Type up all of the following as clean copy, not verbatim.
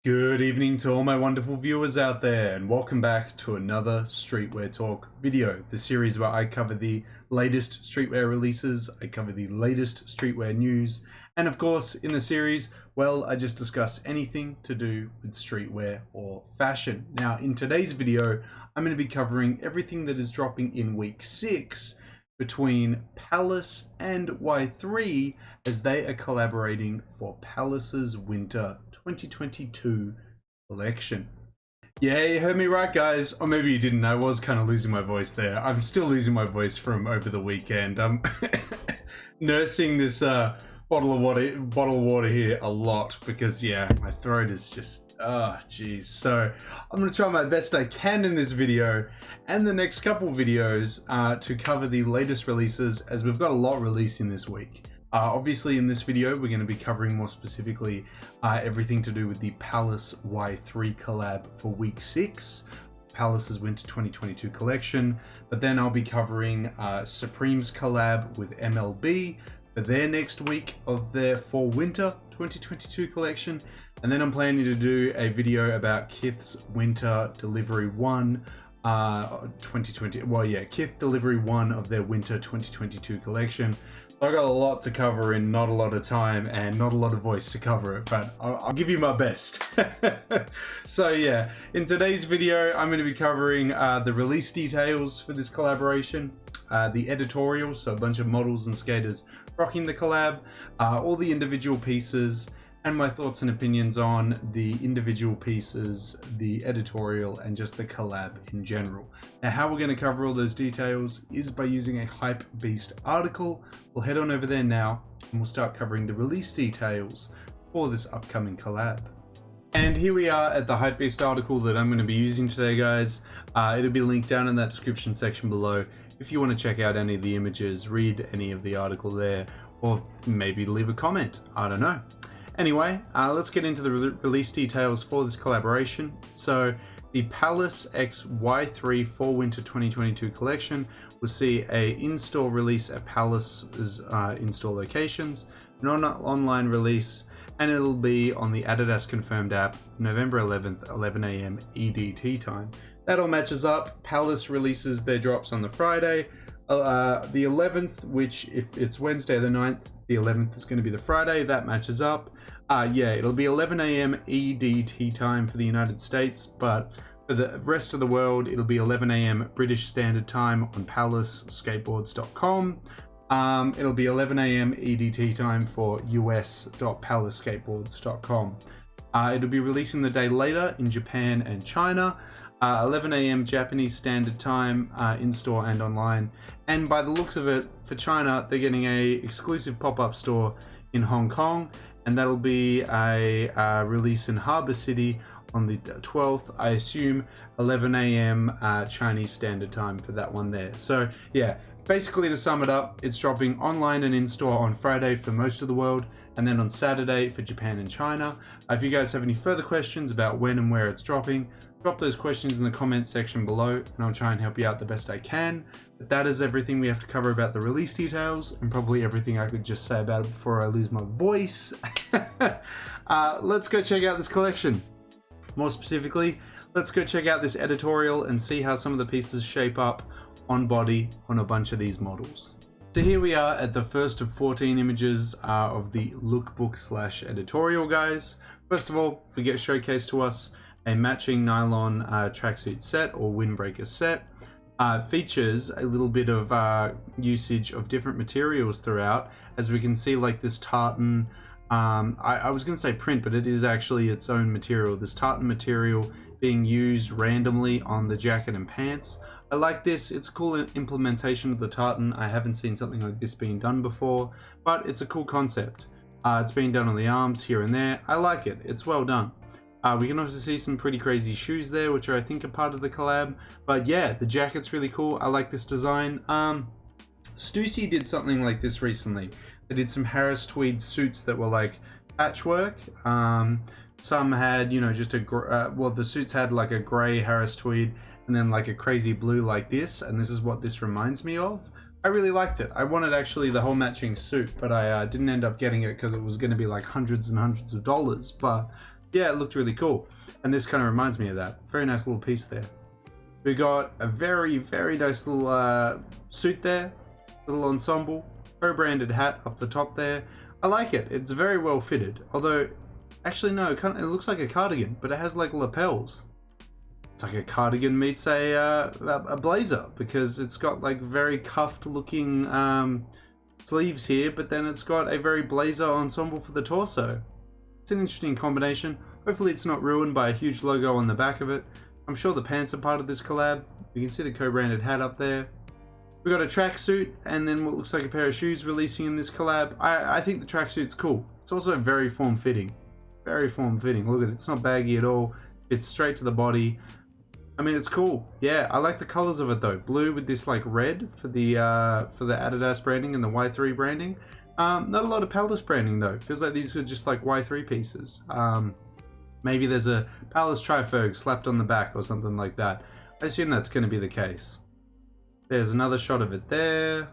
Good evening to all my wonderful viewers out there, and welcome back to another Streetwear Talk video, the series where I cover the latest streetwear releases, I cover the latest streetwear news, and of course in the series, well, I just discuss anything to do with streetwear or fashion. Now in today's video, I'm going to be covering everything that is dropping in week 6 between Palace and Y-3 as they are collaborating for Palace's Winter 2022 collection. Yeah, you heard me right, guys. Or maybe you didn't. I was kind of losing my voice there. I'm still losing my voice from over the weekend. I'm nursing this bottle of water here a lot because, yeah, my throat is just, geez. So I'm going to try my best I can in this video and the next couple videos to cover the latest releases, as we've got a lot releasing this week. Obviously in this video we're going to be covering more specifically everything to do with the Palace Y-3 collab for week 6, Palace's Winter 2022 collection, but then I'll be covering Supreme's collab with MLB for their next week of their Fall Winter 2022 collection, and then I'm planning to do a video about Kith's Winter Delivery 1 Kith Delivery 1 of their Winter 2022 collection. I got a lot to cover in not a lot of time and not a lot of voice to cover it, but I'll give you my best. So yeah, in today's video, I'm going to be covering the release details for this collaboration, the editorial, so a bunch of models and skaters rocking the collab, all the individual pieces, and my thoughts and opinions on the individual pieces, the editorial, and just the collab in general. Now, how we're going to cover all those details is by using a HYPEBEAST article. We'll head on over there now, and we'll start covering the release details for this upcoming collab. And here we are at the HYPEBEAST article that I'm going to be using today, guys. It'll be linked down in that description section below if you want to check out any of the images, read any of the article there, or maybe leave a comment. I don't know. Anyway, let's get into the release details for this collaboration. So the Palace x Y-3 Fall Winter 2022 collection will see a in-store release at Palace's in-store locations, an online release, and it'll be on the Adidas confirmed app November 11th, 11 AM EDT time. That all matches up. Palace releases their drops on the Friday, the 11th, which if it's Wednesday the 9th, the 11th is going to be the Friday. That matches up. Yeah, it'll be 11 AM EDT time for the United States, but for the rest of the world, it'll be 11 AM British Standard Time on PalaceSkateboards.com. It'll be 11 AM EDT time for US.PalaceSkateboards.com. It'll be releasing the day later in Japan and China. 11 AM Japanese Standard Time, in-store and online. And by the looks of it, for China, they're getting a exclusive pop-up store in Hong Kong, and that'll be a release in Harbour City on the 12th. I assume 11 AM Chinese Standard Time for that one there. So yeah, basically to sum it up, it's dropping online and in-store on Friday for most of the world, and then on Saturday for Japan and China. If you guys have any further questions about when and where it's dropping, drop those questions in the comment section below and I'll try and help you out the best I can. But that is everything we have to cover about the release details, and probably everything I could just say about it before I lose my voice. Let's go check out this collection. More specifically, let's go check out this editorial and see how some of the pieces shape up on body on a bunch of these models. So here we are at the first of 14 images of the lookbook / editorial, guys. First of all, we get showcased to us a matching nylon tracksuit set or windbreaker set. Features a little bit of usage of different materials throughout, as we can see, like this tartan, I was going to say print, but it is actually its own material. This tartan material being used randomly on the jacket and pants. I like this. It's a cool implementation of the tartan. I haven't seen something like this being done before, but it's a cool concept. It's being done on the arms here and there. I like it. It's well done. We can also see some pretty crazy shoes there, which I think are part of the collab. But yeah, the jacket's really cool. I like this design. Stussy did something like this recently. They did some Harris tweed suits that were like patchwork. Some had, you know, just the suits had like a gray Harris tweed and then like a crazy blue like this. And this is what this reminds me of. I really liked it. I wanted actually the whole matching suit, but I didn't end up getting it because it was going to be like hundreds and hundreds of dollars. But Yeah, it looked really cool. And this kind of reminds me of that. Very nice little piece there. We got a very, very nice little suit there. Little ensemble. Co-branded hat up the top there. I like it. It's very well fitted. Although, actually no, it looks like a cardigan, but it has like lapels. It's like a cardigan meets a blazer, because it's got like very cuffed looking sleeves here, but then it's got a very blazer ensemble for the torso. It's an interesting combination. Hopefully it's not ruined by a huge logo on the back of it. I'm sure the pants are part of this collab. You can see the co-branded hat up there. We got a tracksuit and then what looks like a pair of shoes releasing in this collab. I think the tracksuit's cool. It's also very form-fitting. Very form-fitting. Look at it. It's not baggy at all. It's straight to the body. I mean, it's cool. Yeah, I like the colors of it though. Blue with this like red for the Adidas branding and the Y-3 branding. Not a lot of Palace branding though. Feels like these are just like Y-3 pieces. Maybe there's a Palace Triferg slapped on the back or something like that. I assume that's going to be the case. There's another shot of it there.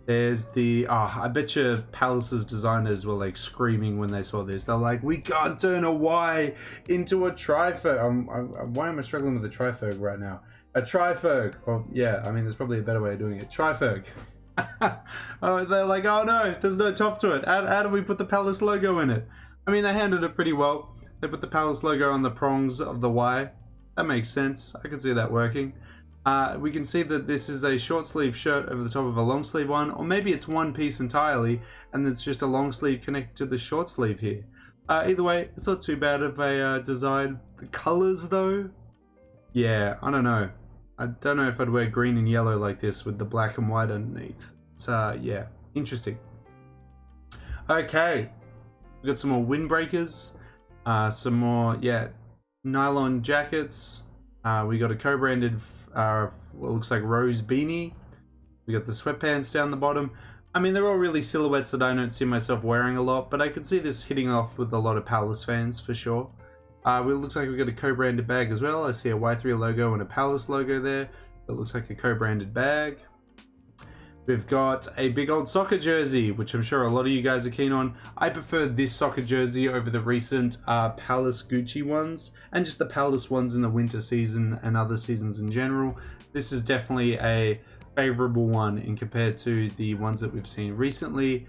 There's the... Oh, I bet you Palace's designers were like screaming when they saw this. They're like, we can't turn a Y into a Triferg. Why am I struggling with a Triferg right now? A Triferg. Well, yeah, I mean, there's probably a better way of doing it. Triferg. Oh, they're like, oh no, there's no top to it. How do we put the Palace logo in it? I mean, they handled it pretty well. They put the Palace logo on the prongs of the Y. That makes sense. I can see that working. We can see that this is a short sleeve shirt over the top of a long sleeve one, or maybe it's one piece entirely and it's just a long sleeve connected to the short sleeve here. Either way, it's not too bad of a design. The colors though, yeah, I don't know. I don't know if I'd wear green and yellow like this with the black and white underneath. It's yeah, interesting. Okay, we got some more windbreakers, some more, yeah, nylon jackets. We got a co-branded what looks like rose beanie. We got the sweatpants down the bottom. I mean, they're all really silhouettes that I don't see myself wearing a lot, but I could see this hitting off with a lot of Palace fans for sure. It looks like we got a co-branded bag as well. I see a Y3 logo and a Palace logo there. It looks like a co-branded bag. We've got a big old soccer jersey, which I'm sure a lot of you guys are keen on. I prefer this soccer jersey over the recent Palace Gucci ones, and just the Palace ones in the winter season and other seasons in general. This is definitely a favorable one in compared to the ones that we've seen recently.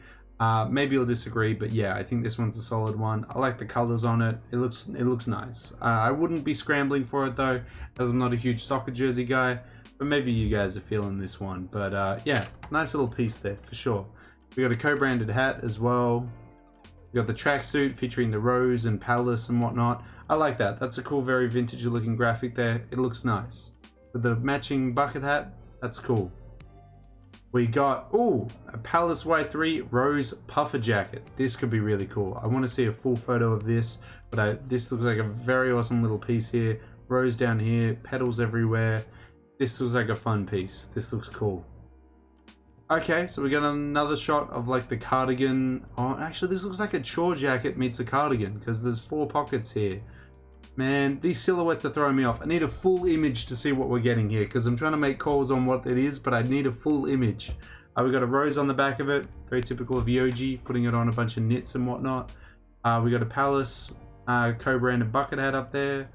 Maybe you'll disagree, but yeah, I think this one's a solid one. I like the colors on it. It looks nice. I wouldn't be scrambling for it though, as I'm not a huge soccer jersey guy. But maybe you guys are feeling this one. But yeah, nice little piece there for sure. We got a co-branded hat as well. We got the tracksuit featuring the rose and Palace and whatnot. I like that. That's a cool, very vintage looking graphic there. It looks nice. With the matching bucket hat, that's cool. We got, ooh, a Palace Y-3 rose puffer jacket. This could be really cool. I want to see a full photo of this, but this looks like a very awesome little piece here. Rose down here, petals everywhere. This looks like a fun piece. This looks cool. Okay, so we got another shot of like the cardigan. Oh, actually, this looks like a chore jacket meets a cardigan because there's 4 pockets here. Man, these silhouettes are throwing me off. I need a full image to see what we're getting here because I'm trying to make calls on what it is, but I need a full image. We got a rose on the back of it. Very typical of Yoji, putting it on a bunch of knits and whatnot. We got a Palace co-branded bucket hat up there.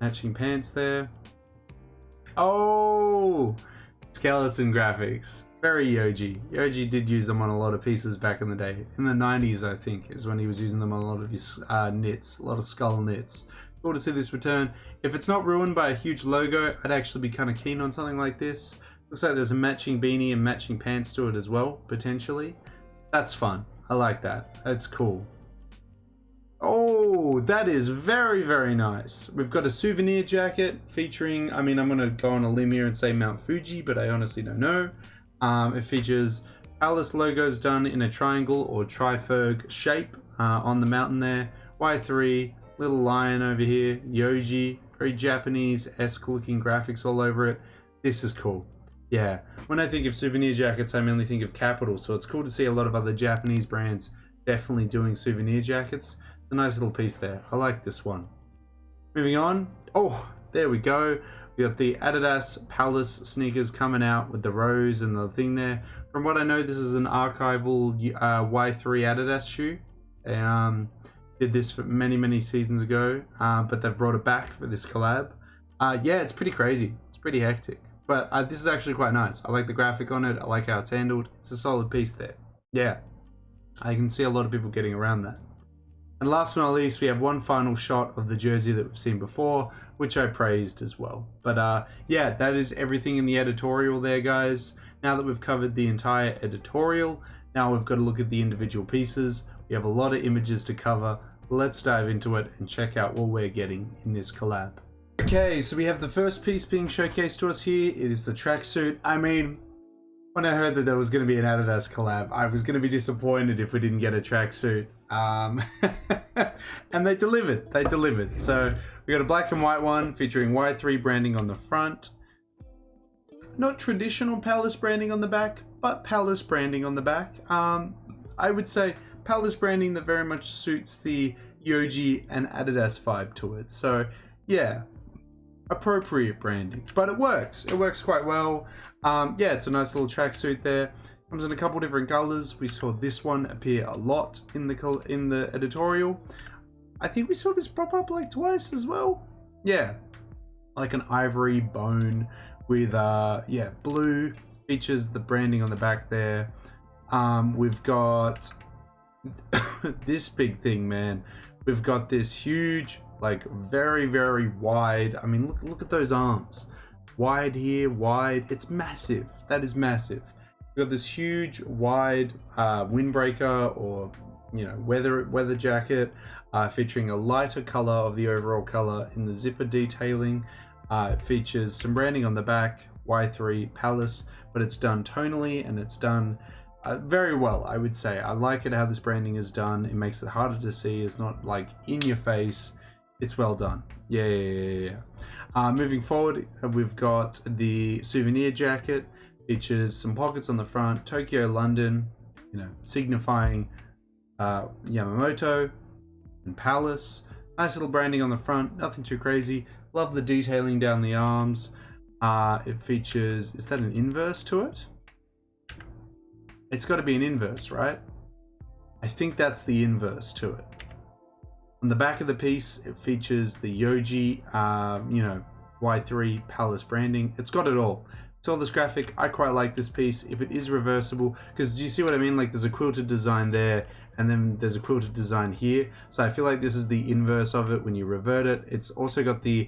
Matching pants there. Oh, skeleton graphics. Very Yoji. Yoji did use them on a lot of pieces back in the day. In the 90s, I think, is when he was using them on a lot of his knits. A lot of skull knits. Cool to see this return. If it's not ruined by a huge logo, I'd actually be kind of keen on something like this. Looks like there's a matching beanie and matching pants to it as well, potentially. That's fun. I like that. That's cool. Oh, that is very, very nice. We've got a souvenir jacket featuring, I mean, I'm going to go on a limb here and say Mount Fuji, but I honestly don't know. It features Palace logos done in a triangle or triferg shape on the mountain there. Y3, little lion over here, Yoji, very Japanese-esque looking graphics all over it. This is cool. Yeah, when I think of souvenir jackets, I mainly think of Capital, so it's cool to see a lot of other Japanese brands definitely doing souvenir jackets. A nice little piece there. I like this one. Moving on. Oh, there we go. We got the Adidas Palace sneakers coming out with the rose and the thing there. From what I know, this is an archival Y3 Adidas shoe. did this for many seasons ago, but they've brought it back for this collab. Yeah, it's pretty crazy. It's pretty hectic. But this is actually quite nice. I like the graphic on it. I like how it's handled. It's a solid piece there. Yeah, I can see a lot of people getting around that. And last but not least, we have one final shot of the jersey that we've seen before, which I praised as well. But yeah, that is everything in the editorial there, guys. Now that we've covered the entire editorial, now we've got to look at the individual pieces. We have a lot of images to cover. Let's dive into it and check out what we're getting in this collab. Okay, so we have the first piece being showcased to us here. It is the tracksuit. I mean, when I heard that there was going to be an Adidas collab, I was going to be disappointed if we didn't get a tracksuit. And they delivered. They delivered. So we got a black and white one featuring Y-3 branding on the front. Not traditional Palace branding on the back, but Palace branding on the back. I would say Palace branding that very much suits the Yoji and Adidas vibe to it. So yeah, appropriate branding, but it works. It works quite well. Yeah, it's a nice little tracksuit there. Comes in a couple different colors. We saw this one appear a lot in the editorial. I think we saw this pop up like twice as well. Yeah, like an ivory bone with yeah, blue. Features the branding on the back there. We've got this big thing, man. We've got this huge, like very wide. I mean, look at those arms. Wide here, wide. It's massive. That is massive. We've got this huge, wide windbreaker, or you know, weather jacket, featuring a lighter color of the overall color in the zipper detailing. It features some branding on the back, Y-3 Palace, but it's done tonally and it's done very well, I would say. I like it how this branding is done. It makes it harder to see. It's not like in your face. It's well done. Yeah. Moving forward, we've got the souvenir jacket. Features some pockets on the front, Tokyo, London, you know, signifying Yamamoto and Palace. Nice little branding on the front, nothing too crazy. Love the detailing down the arms. It features, is that an inverse to it? It's got to be an inverse, right? I think that's the inverse to it. On the back of the piece, it features the Yoji, you know, Y-3 Palace branding. It's got it all. It's all this graphic. I quite like this piece. If it is reversible, because do you see what I mean? Like there's a quilted design there, and then there's a quilted design here. So I feel like this is the inverse of it when you revert it. It's also got the,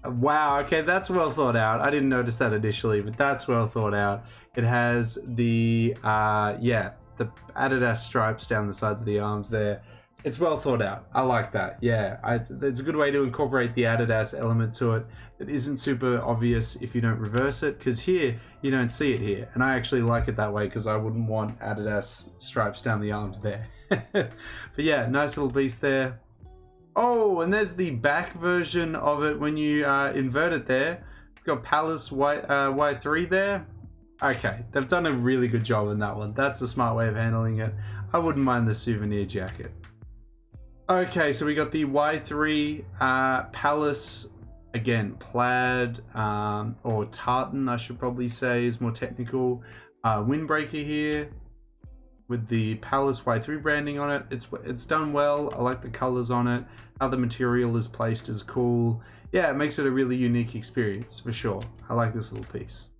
wow, okay, that's well thought out. I didn't notice that initially, but that's well thought out. It has the, yeah, the Adidas stripes down the sides of the arms there. It's well thought out. I like that. Yeah, it's a good way to incorporate the Adidas element to it. It isn't super obvious if you don't reverse it, because here you don't see it here, and I actually like it that way because I wouldn't want Adidas stripes down the arms there. But yeah, nice little piece there. Oh, and there's the back version of it when you invert it there. It's got Palace Y3 there. Okay, they've done a really good job in that one. That's a smart way of handling it. I wouldn't mind the souvenir jacket. Okay, so we got the Y3 Palace, again, plaid, or tartan, I should probably say, is more technical. Windbreaker here with the Palace Y3 branding on it. It's done well. I like the colors on it. How the material is placed is cool. Yeah, it makes it a really unique experience, for sure. I like this little piece.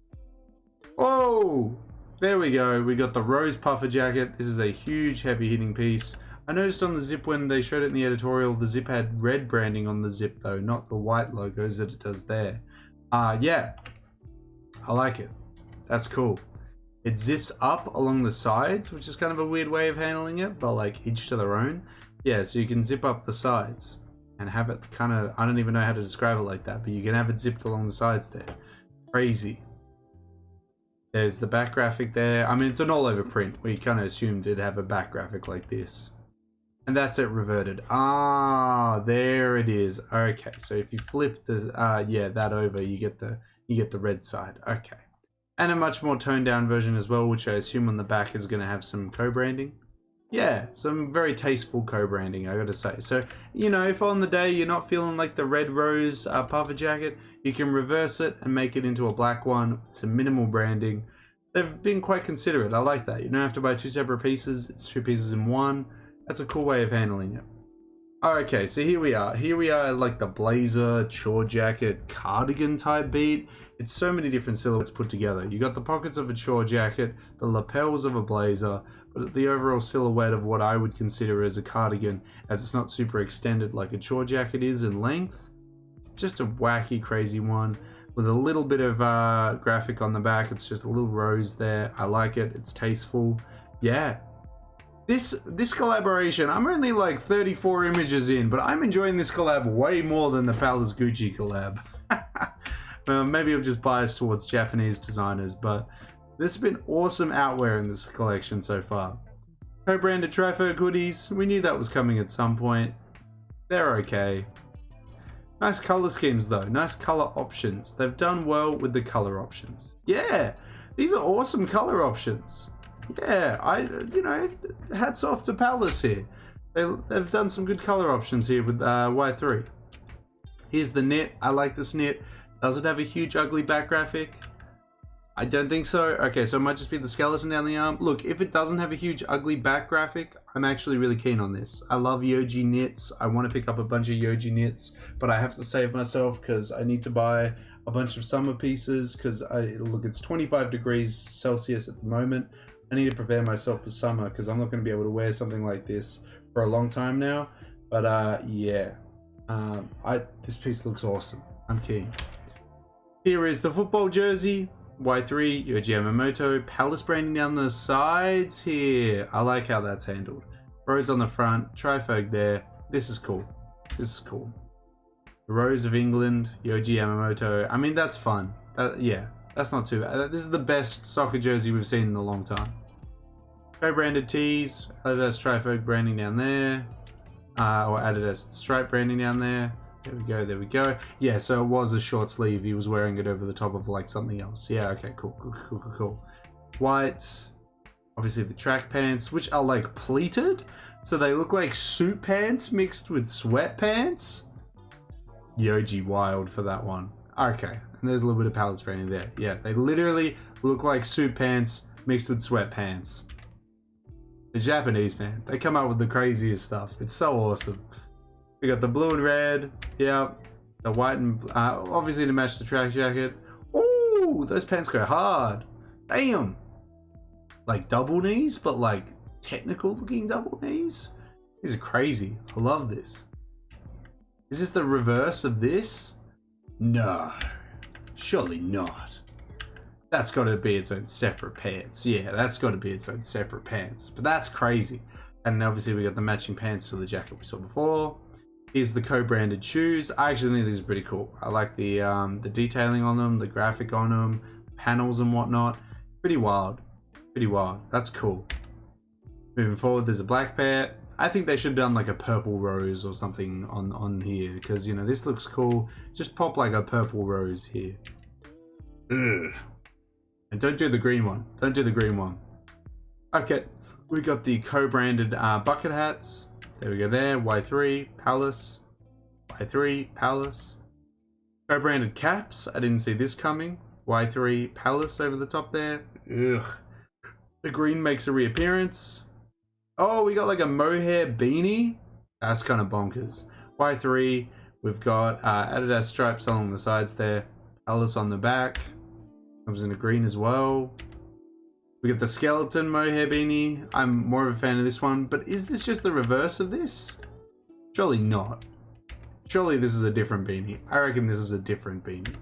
Oh, there we go. We got the rose puffer jacket. This is a huge, heavy-hitting piece. I noticed on the zip when they showed it in the editorial, the zip had red branding on the zip though, not the white logos that it does there. Yeah, I like it. That's cool. It zips up along the sides, which is kind of a weird way of handling it, but like each to their own. Yeah, so you can zip up the sides and have it kind of, I don't even know how to describe it like that, but you can have it zipped along the sides there. Crazy. There's the back graphic there. I mean, it's an all over print. We kind of assumed it'd have a back graphic like this. And that's it reverted. Ah, there it is. Okay, so if you flip the yeah, that over, you get the red side. Okay. And a much more toned down version as well, which I assume on the back is going to have some co-branding. Yeah, some very tasteful co-branding, I gotta say. So, you know, if on the day you're not feeling like the red rose puffer jacket, you can reverse it and make it into a black one. It's a minimal branding. They've been quite considerate. I like that. You don't have to buy two separate pieces. It's two pieces in one. That's a cool way of handling it. Okay, so here we are. Here we are, like the blazer, chore jacket, cardigan type beat. It's so many different silhouettes put together. You got the pockets of a chore jacket, the lapels of a blazer, but the overall silhouette of what I would consider as a cardigan, as it's not super extended like a chore jacket is in length. Just a wacky, crazy one with a little bit of graphic on the back. It's just a little rose there. I like it. It's tasteful. Yeah. This collaboration, I'm only like 34 images in, but I'm enjoying this collab way more than the Palace Gucci collab. Maybe I'm just biased towards Japanese designers, but there's been awesome outwear in this collection so far. Co-branded Trifer hoodies, we knew that was coming at some point. They're okay. Nice color schemes though, nice color options. They've done well with the color options. Yeah, these are awesome color options. Yeah, you know, hats off to Palace here. They've done some good color options here with Y-3. Here's the knit. I like this knit. Does it have a huge ugly back graphic? I don't think so. Okay, so it might just be the skeleton down the arm. Look, if it doesn't have a huge ugly back graphic, I'm actually really keen on this. I love Yoji knits. I want to pick up a bunch of Yoji knits, but I have to save myself because I need to buy a bunch of summer pieces because look, it's 25 degrees Celsius at the moment. I need to prepare myself for summer because I'm not going to be able to wear something like this for a long time now. But yeah, this piece looks awesome. I'm keen. Here is the football jersey. Y-3, Yoji Yamamoto, Palace branding down the sides here. I like how that's handled. Rose on the front, Trifog there. This is cool. This is cool. The Rose of England, Yoji Yamamoto. I mean, that's fun. Yeah. That's not too bad. This is the best soccer jersey we've seen in a long time. Co-branded tees, Adidas Trifolk branding down there, or Adidas Stripe branding down there. There we go, there we go. Yeah, so it was a short sleeve. He was wearing it over the top of like something else. Yeah, okay, cool. White, obviously the track pants, which are like pleated. So they look like suit pants mixed with sweatpants. Yoji wild for that one. Okay. And there's a little bit of Palace branding there. Yeah, they literally look like suit pants mixed with sweatpants. The Japanese, man, they come out with the craziest stuff. It's so awesome. We got the blue and red. Yeah, the white and obviously to match the track jacket. Ooh, those pants go hard. Damn. Like double knees, but like technical looking double knees. These are crazy. I love this. Is this the reverse of this? No. Surely not. That's got to be its own separate pants. Yeah, that's got to be its own separate pants. But that's crazy. And obviously we got the matching pants to the jacket we saw before. Here's the co-branded shoes. I actually think these are pretty cool. I like the detailing on them, the graphic on them, panels and whatnot. Pretty wild. Pretty wild. That's cool. Moving forward, there's a black pair. I think they should have done like a purple rose or something on here because, you know, this looks cool. Just pop like a purple rose here. Ugh. And don't do the green one. Don't do the green one. Okay, we got the co-branded bucket hats. There we go there. Y-3, Palace. Y-3, Palace. Co-branded caps. I didn't see this coming. Y-3, Palace over the top there. Ugh. The green makes a reappearance. Oh, we got like a mohair beanie. That's kind of bonkers. Y-3, we've got Adidas stripes along the sides there. Palace on the back. Comes in a green as well. We got the skeleton mohair beanie. I'm more of a fan of this one, but is this just the reverse of this? Surely not. Surely this is a different beanie. I reckon this is a different beanie.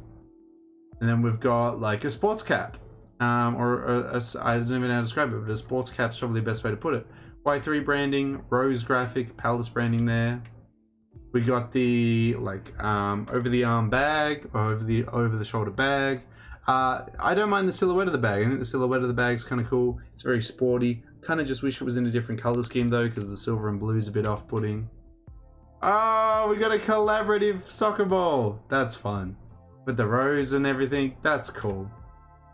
And then we've got like a sports cap. I don't even know how to describe it, but a sports cap's probably the best way to put it. Y-3 branding, rose graphic, Palace branding there. We got the like over the arm bag, or over the shoulder bag. I don't mind the silhouette of the bag. I think the silhouette of the bag is kind of cool. It's very sporty. Kind of just wish it was in a different color scheme though, because the silver and blue is a bit off-putting. Oh, we got a collaborative soccer ball. That's fun. With the rose and everything. That's cool.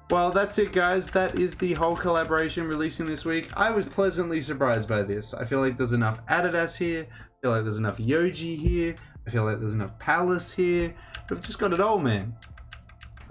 Well, that's it, guys. That is the whole collaboration releasing this week. I was pleasantly surprised by this. I feel like there's enough Adidas here. I feel like there's enough Yoji here. I feel like there's enough Palace here. We've just got it all, man.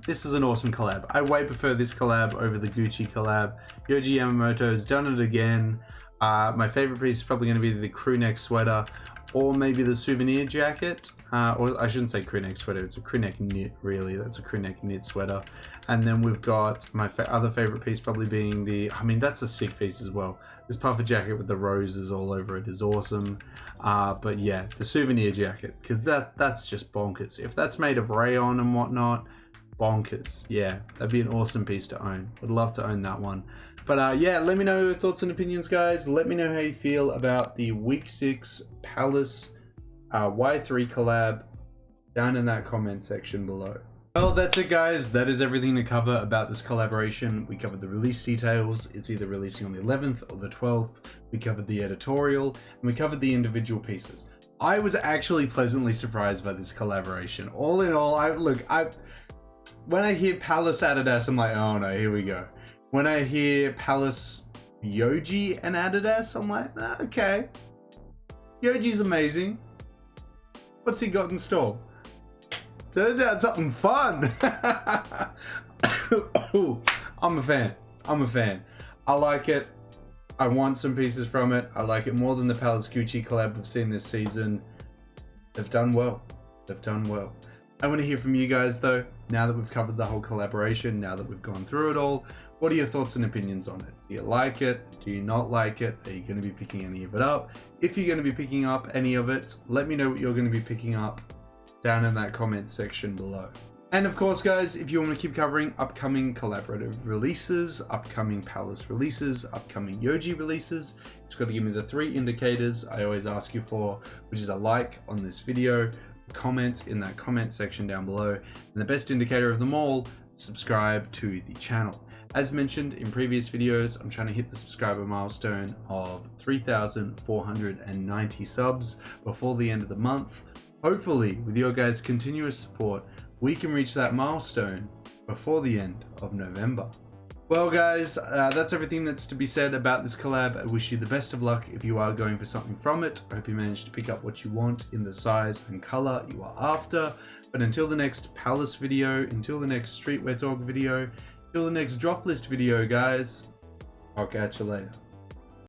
This is an awesome collab. I way prefer this collab over the Gucci collab. Yoji Yamamoto has done it again. My favorite piece is probably going to be the crew neck sweater. or maybe the souvenir jacket, or I shouldn't say crew neck sweater, it's a crew neck knit really, that's a crew neck knit sweater. And then we've got my other favorite piece probably being the, I mean that's a sick piece as well, this puffer jacket with the roses all over it is awesome. But yeah, the souvenir jacket, because that's just bonkers. If that's made of rayon and whatnot, bonkers. Yeah, that'd be an awesome piece to own. Would love to own that one. But yeah, let me know your thoughts and opinions, guys. Let me know how you feel about the week 6 Palace Y-3 collab down in that comment section below. Well, that's it, guys. That is everything to cover about this collaboration. We covered the release details. It's either releasing on the 11th or the 12th. We covered the editorial, and we covered the individual pieces. I was actually pleasantly surprised by this collaboration. All in all, when I hear Palace Adidas, I'm like, oh no, here we go. When I hear Palace Yoji and Adidas, I'm like, okay. Yoji's amazing. What's he got in store? Turns out something fun. Ooh, I'm a fan. I'm a fan. I like it. I want some pieces from it. I like it more than the Palace Gucci collab we've seen this season. They've done well. They've done well. I want to hear from you guys though, now that we've covered the whole collaboration, now that we've gone through it all. What are your thoughts and opinions on it? Do you like it? Do you not like it? Are you going to be picking any of it up? If you're going to be picking up any of it, let me know what you're going to be picking up down in that comment section below. And of course, guys, if you want to keep covering upcoming collaborative releases, upcoming Palace releases, upcoming Yoji releases, just got to give me the 3 indicators I always ask you for, which is a like on this video, a comment in that comment section down below, and the best indicator of them all, subscribe to the channel. As mentioned in previous videos, I'm trying to hit the subscriber milestone of 3,490 subs before the end of the month. Hopefully, with your guys' continuous support, we can reach that milestone before the end of November. Well guys, that's everything that's to be said about this collab. I wish you the best of luck if you are going for something from it. I hope you managed to pick up what you want in the size and color you are after. But until the next Palace video, until the next Streetwear Talk video, until the next drop list video, guys, I'll catch you later.